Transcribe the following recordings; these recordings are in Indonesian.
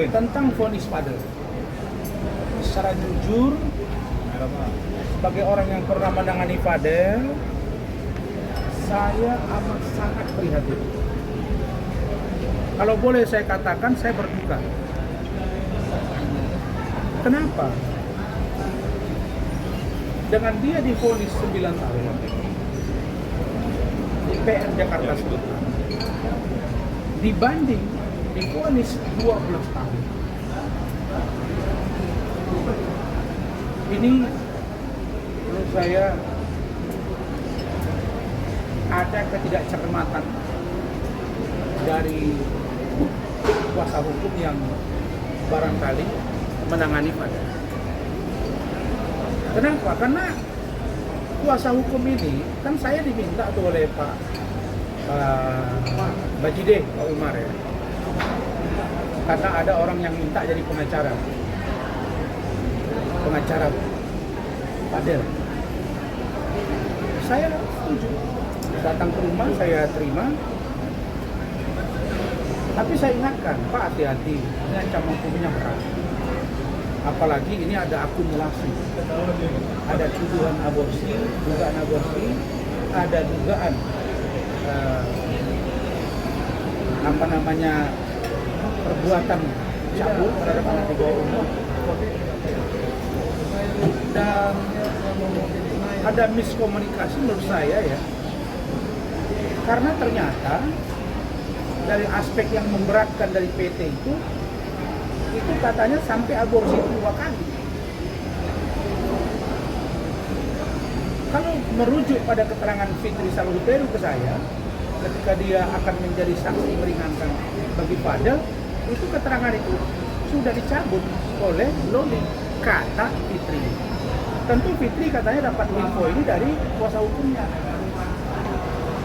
tentang vonis Fadel. Secara jujur, sebagai orang yang pernah menangani Fadel, saya amat sangat prihatin. Kalau boleh saya katakan, saya berduka. Kenapa? Dengan dia divonis 9 tahun di PR Jakarta Selatan, dibanding divonis 12 tahun. Ini menurut saya ada ketidakcermatan dari kuasa hukum yang barangkali menangani Fadel. Kenapa? Karena kuasa hukum ini kan saya diminta tuh oleh Pak Bajide, Pak Umar ya. Karena ada orang yang minta jadi pengacara Fadel. Saya setuju. Datang ke rumah saya terima. Tapi saya ingatkan, Pak, hati-hati, ini ancaman hukumnya berat. Apalagi ini ada akumulasi. Ada tuduhan aborsi, dugaan aborsi, ada dugaan perbuatan cabul terhadap anak di bawah umur. Dan ada miskomunikasi menurut saya ya. Karena ternyata dari aspek yang memberatkan dari PT itu katanya sampai aborsi 2 kali. Kalau merujuk pada keterangan Fitri Salhuteru ke saya, ketika dia akan menjadi saksi meringankan bagi Fadel, itu keterangan itu sudah dicabut oleh Loli, kata Fitri. Tentu Fitri katanya dapat info ini dari kuasa hukumnya.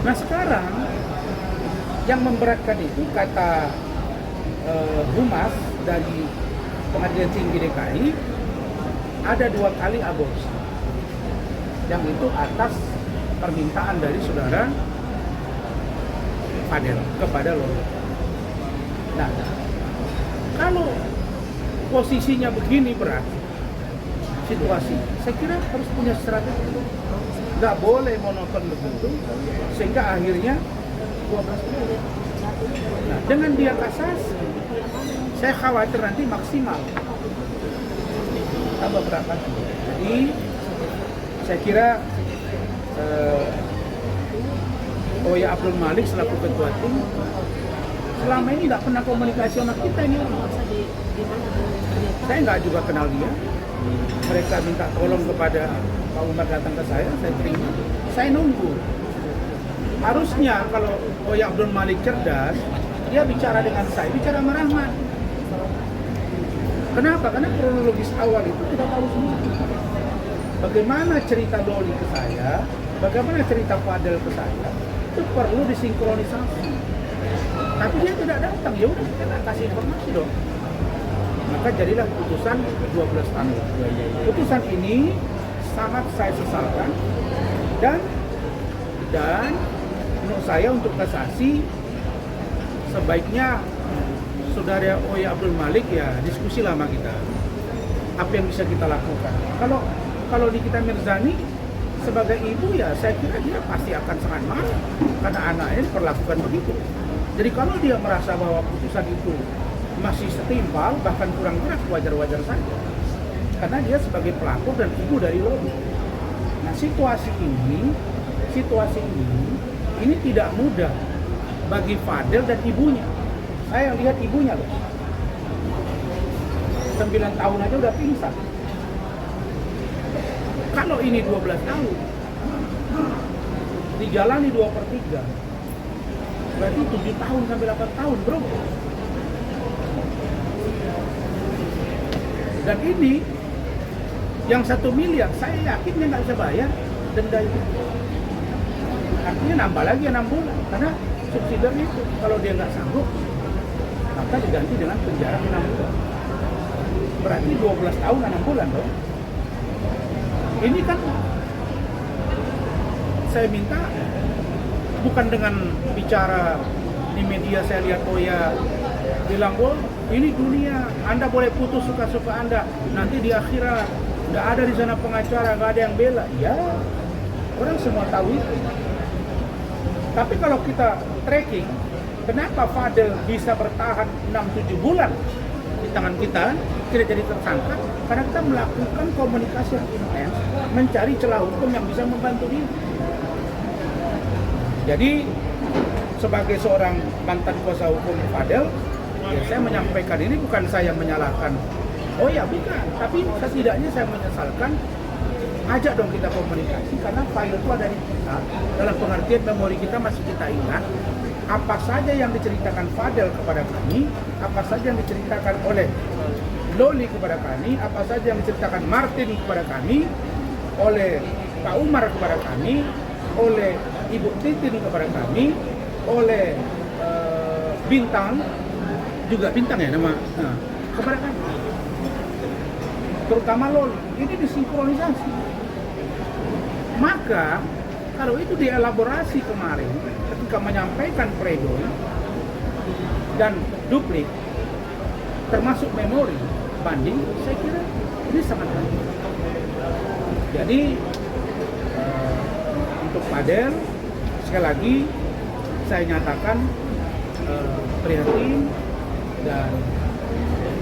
Nah sekarang yang memberatkan itu kata Humas dari Pengadilan Tinggi DKI ada 2 kali aborsi, yang itu atas permintaan dari saudara Fadel kepada Loli. Nah, kalau posisinya begini berat situasi, saya kira harus punya strategi. Nggak boleh monoton begitu, sehingga akhirnya 12 tahun. Nah, dengan dia kasasi, saya khawatir nanti maksimal tambah berapa. Jadi saya kira Oya Abdul Malik selaku ketua tim selama ini nggak pernah komunikasi sama kita ini. Saya nggak juga kenal dia. Mereka minta tolong kepada Pak Umar datang ke saya terima. Saya nunggu. Harusnya kalau Oya Abdul Malik cerdas, dia bicara dengan saya, bicara sama Rahman. Kenapa? Karena kronologis awal itu kita tahu semua. Bagaimana cerita Loli ke saya, bagaimana cerita Fadel ke saya, itu perlu disinkronisasi. Tapi dia tidak datang, ya udah kita kasih informasi dong. Maka jadilah putusan 12 tahun. Putusan ini sangat saya sesalkan dan menurut saya untuk kasasi sebaiknya saudara Oya Abdul Malik ya diskusi lama kita. Apa yang bisa kita lakukan? Kalau Nikita Mirzani sebagai ibu ya saya kira dia pasti akan sangat marah karena anaknya diperlakukan begitu. Jadi kalau dia merasa bahwa putusan itu masih setimpal bahkan kurang keras, wajar-wajar saja. Karena dia sebagai pelapor dan ibu dari Loli. Nah situasi ini tidak mudah bagi Fadel dan ibunya. Saya lihat ibunya loh. 9 tahun aja udah pingsan. Kalau ini 12 tahun, dijalani 2/3, berarti 7 tahun sampai 8 tahun bro. Dan ini yang 1 miliar, saya yakin dia nggak bisa bayar denda itu. Artinya nambah lagi 6 bulan, karena subsidiarnya itu kalau dia nggak sanggup, maka diganti dengan penjara 6 bulan. Berarti 12 tahun 6 bulan dong. Ini kan saya minta bukan dengan bicara di media saya lihat Oya bilang, oh ini dunia, Anda boleh putus suka-suka Anda, nanti di akhirat nggak ada di sana pengacara, nggak ada yang bela. Ya, orang semua tahu itu. Tapi kalau kita tracking, kenapa Fadel bisa bertahan 6-7 bulan di tangan kita, tidak jadi tersangka? Karena kita melakukan komunikasi yang intens, mencari celah hukum yang bisa membantu dia. Jadi, sebagai seorang mantan kuasa hukum Fadel, ya saya menyampaikan ini bukan saya menyalahkan. Oh ya, bukan. Tapi setidaknya saya menyesalkan, ajak dong kita komunikasi, karena file itu ada di kita, dalam pengertian memori kita masih kita ingat, apa saja yang diceritakan Fadel kepada kami, apa saja yang diceritakan oleh Loli kepada kami, apa saja yang diceritakan Martin kepada kami, oleh Pak Umar kepada kami, oleh Ibu Titin kepada kami, oleh Bintang, juga Bintang ya nama, kepada kami. Terutama Loli, ini disinkronisasi. Maka kalau itu dielaborasi kemarin ketika menyampaikan pledoi dan duplik termasuk memori banding, saya kira ini sangat penting. Jadi untuk Fadel sekali lagi saya nyatakan prihatin, dan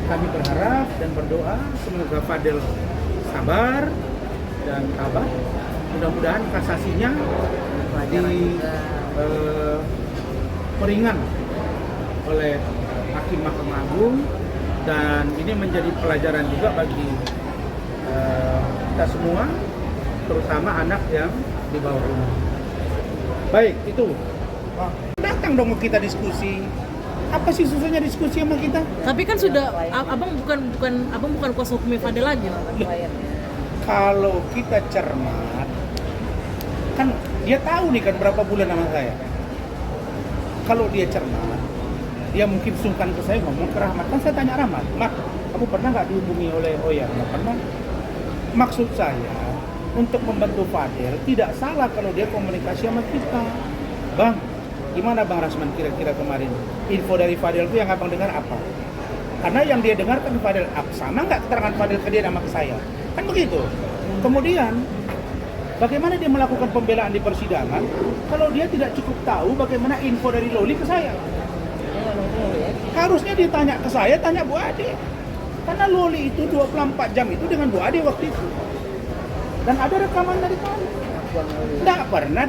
kami berharap dan berdoa semoga Fadel sabar dan tabah. Mudah-mudahan kasasinya peringan oleh Hakim Mahkamah Agung, dan ini menjadi pelajaran juga bagi kita semua, terutama anak yang di bawah umur. Baik, itu. Datang dong kita diskusi. Apa sih susahnya diskusi sama kita? Tapi kan sudah abang bukan kuasa hukum Fadel lagi. Kalau kita cermat, kan dia tahu nih kan berapa bulan sama saya. Kalau dia cermat, dia mungkin sungkan ke saya, ngomong ke Rahmat. Kan saya tanya Rahmat, Mak, kamu pernah nggak dihubungi oleh Oya? Nggak pernah. Maksud saya, untuk membantu Fadel, tidak salah kalau dia komunikasi sama kita. Bang, gimana Bang Rasman kira-kira kemarin? Info dari Fadel itu yang abang dengar apa? Karena yang dia dengar kan Fadel, sama nggak keterangan Fadel ke dia sama ke saya? Kan begitu. Kemudian, bagaimana dia melakukan pembelaan di persidangan kalau dia tidak cukup tahu bagaimana info dari Loli ke saya? Harusnya dia tanya ke saya, tanya Bu Ade. Karena Loli itu 24 jam itu dengan Bu Ade waktu itu. Dan ada rekaman dari kami. Nggak pernah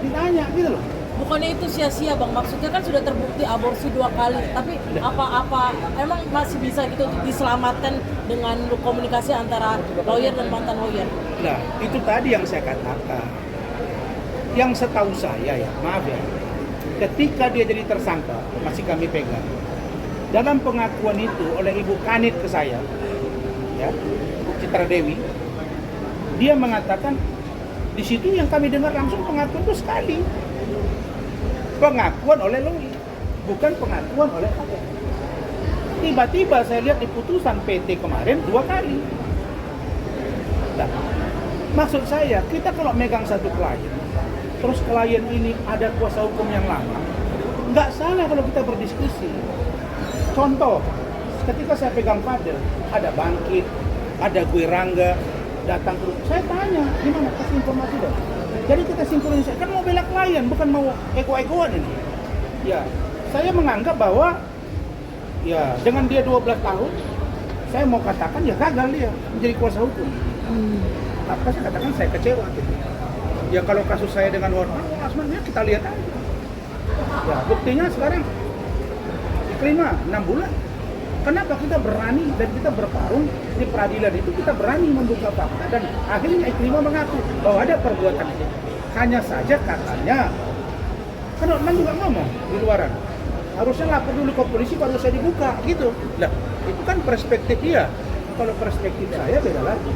ditanya gitu loh. Bukannya itu sia-sia Bang, maksudnya kan sudah terbukti aborsi 2 kali, tapi apa emang masih bisa gitu diselamatkan dengan komunikasi antara lawyer dan mantan lawyer? Nah, itu tadi yang saya katakan. Yang setahu saya ya, maaf ya, ketika dia jadi tersangka, masih kami pegang. Dalam pengakuan itu oleh Ibu Kanit ke saya, ya, Citra Dewi, dia mengatakan di situ yang kami dengar langsung pengakuan itu sekali. Pengakuan oleh Loli, bukan pengakuan oleh Fadel. Tiba-tiba saya lihat di putusan PT kemarin 2 kali. Nah, maksud saya, kita kalau megang satu klien, terus klien ini ada kuasa hukum yang lama, nggak salah kalau kita berdiskusi. Contoh, ketika saya pegang Fadel, ada Bangkit, ada Gue Rangga, datang ke rumah, saya tanya, gimana, kasih informasi dong. Jadi kita sinkronisasi, kan mau bela klien, bukan mau ego-egoan ini. Ya, saya menganggap bahwa ya dengan dia 12 tahun, saya mau katakan ya gagal dia menjadi kuasa hukum. Apa saya katakan saya kecewa gitu. Ya kalau kasus saya dengan Warman, sebenarnya kita lihat aja. Ya, buktinya sekarang diterima 6 bulan. Kenapa kita berani dan kita bertarung di peradilan itu, kita berani membuka fakta dan akhirnya Ikrimah mengaku bahwa ada perbuatan itu. Hanya saja katanya, kan Otman juga ngomong di luaran, harusnya lapor dulu ke polisi baru saya dibuka gitu. Lah, itu kan perspektif dia. Kalau perspektif saya beda lagi.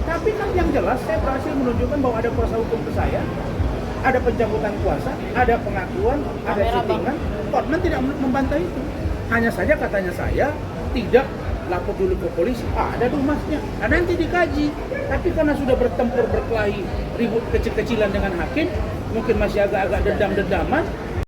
Tapi kan yang jelas saya berhasil menunjukkan bahwa ada kuasa hukum ke saya, ada pencabutan kuasa, ada pengakuan, ada syutingan. Otman tidak membantah itu. Hanya saja katanya saya tidak lapor dulu ke polisi, ada rumasnya, nanti dikaji. Tapi karena sudah bertempur berkelahi, ribut kecil-kecilan dengan hakim, mungkin masih agak-agak dendam-dendaman,